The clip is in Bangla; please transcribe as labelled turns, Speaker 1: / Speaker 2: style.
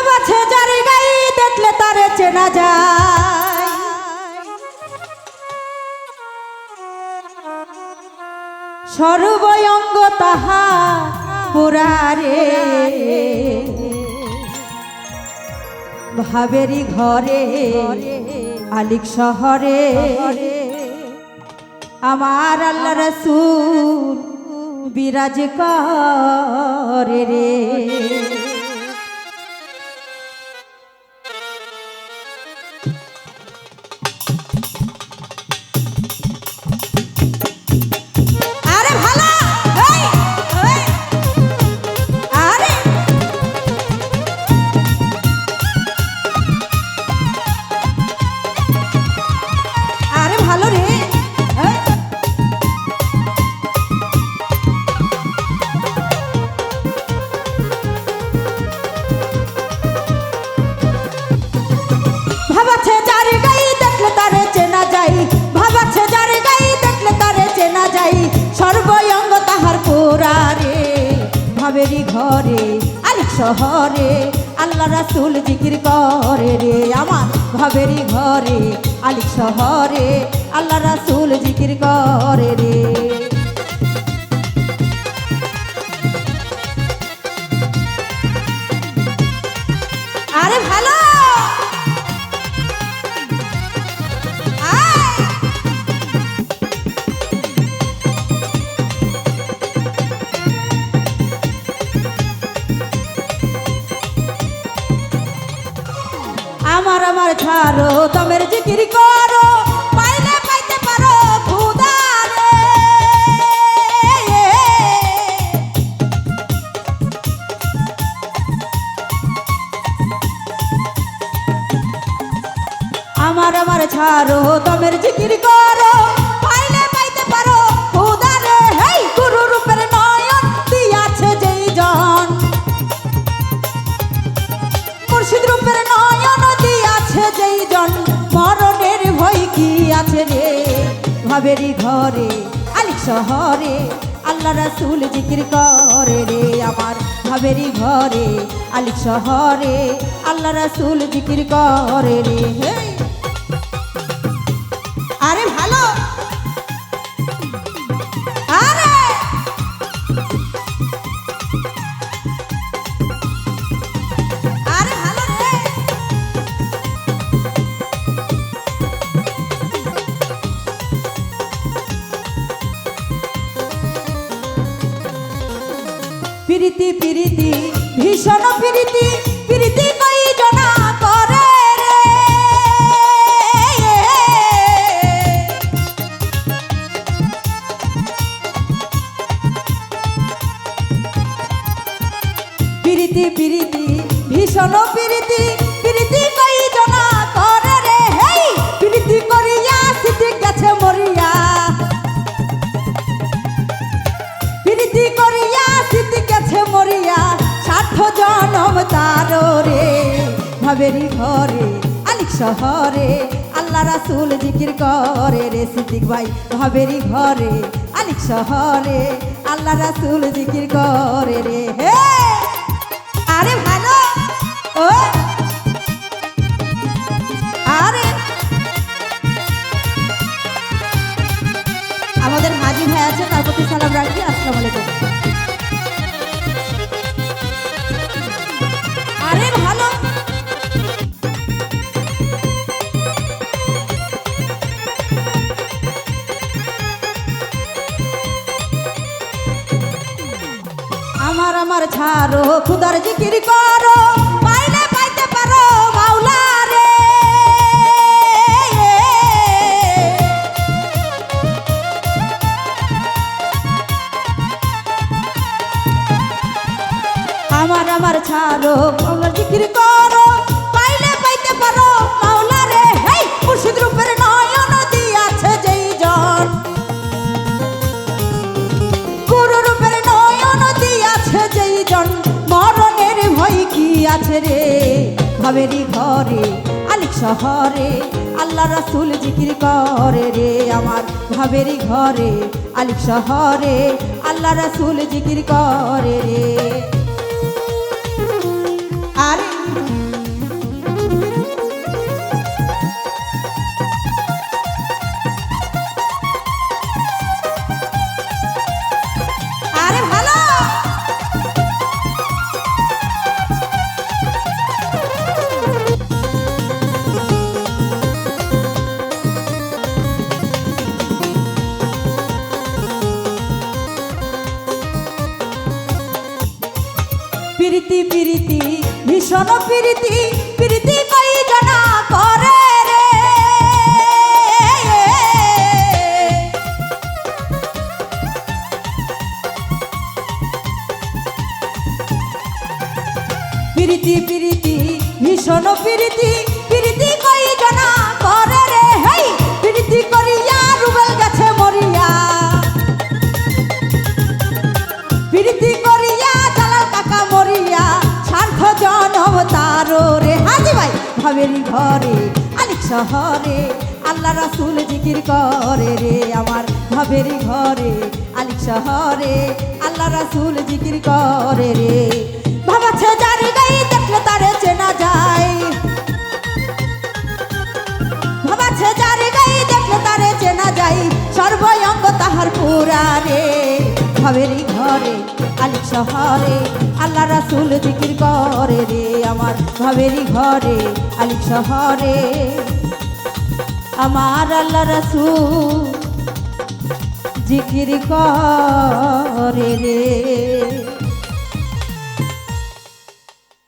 Speaker 1: ভাব আছে যার গাই দেখলে তারে চেনা যায়, সর্বঙ্গ তাহা পুরারে ভাবেরি ঘরে আলিক শহরে আমার আল্লাহ রাসূল বিরাজ করে রে। সর্বঙ্গ তাহার পুরারে ভাবেরি ঘরে আলিক শহরে আল্লাহ রাসূল জিকির করে রে। আমার ভাবেরি ঘরে আলিক শহরে আল্লাহ রাসূল জিকির করে রে। আরে ভালো আমার আমার ছাড়ো তমের জিকির করো পাইলে পাইতে পারো খুদারে। আমার আমার ছাড়ো তমের জিকির করো পাইলে পাইতে পারো খুদারে। হেই গুরু রূপের নয়ন দিয়াছে যেই জন, মুর্শিদ রূপের নয়ন দিয়াছে যেই জন, মরণের ভয় কি আছে রে। ভাবেরি ঘরে আলিক শহরে আল্লাহ রাসূল জিকির করে রে। আমার ভাবেরি ঘরে আলিক শহরে আল্লাহ রাসূল জিকির করে রে। আরে ভালো আরে প্রীতি প্রীতি ভীষণ প্রীতি প্রীতি কই জনা করে রে। প্রীতি প্রীতি ভীষণ প্রীতি প্রীতি কই জনা করে রে। হেই প্রীতি করিয়া সিদ্ধি গেছে মরিয়া, প্রীতি করিয়া সিদ্ধি গেছে মরিয়া, 60 জনম তারো রে। ভাবেরি ঘরে আলিক শহরে আল্লাহ রাসূল জিকির করে রে। সিদ্দিক ভাই ভাবেরি ঘরে আলিক শহরে আল্লাহ রাসূল জিকির করে রে। হে আরে ভালো ও আরে আমাদের হাজি ভাই আছে, তার প্রতি সালাম রাখি। আসসালামু আলাইকুম। আরে ভালো আমার আমার ছাড়ো খুদার জিকির করো পাইলে পাইতে পারো মাওলা রে। আমার আমার ছাড়ো মাওলার জিকির করো পাইলে পাইতে পারো মাওলা রে। হেই মুর্শিদ রূপের নয়ন দিয়াছে যেই জন, গুরু রূপের নয়ন দিয়াছে যেই জন, মরণের ভয় কি আছে রে। ভাবেরি ঘরে আলিক শহরে আল্লাহ রাসূল জিকির করে রে। আমার ভাবেরি ঘরে আলিক শহরে আল্লাহ রাসূল জিকির করে রে। আরে প্রীতি প্রীতি ভীষণ প্রীতি প্রীতি কই জনা করে রে প্রীতি প্রীতি ভীষণ প্রীতি প্রীতি কই জনা করে রে হেই প্রীতি করিয়া রুবেল গেছে মরিয়া প্রীতি করিয়া জালাল কাকা মরিয়া স্বার্থ জনম তারো রে হাজি ভাই ভাবেরি ঘরে আলিক শহরে আল্লাহ রাসূল জিকির করে রে আমার ভাবেরি ঘরে আলিক শহরে আল্লাহ রাসূল জিকির করে রে ভাবাছে যার গাই দেখলে তারে চেনা যায় ভাবাছে যার গাই দেখলে তারে চেনা যায় সর্বঙ্গ তাহার পুরা রে ভাবেরি ঘরে আলিক শহরে আল্লাহ রাসূল জিকির করে রে আমার ভাবেরি ঘরে আলিক শহরে আমার আল্লাহ রাসূল জিকির করে রে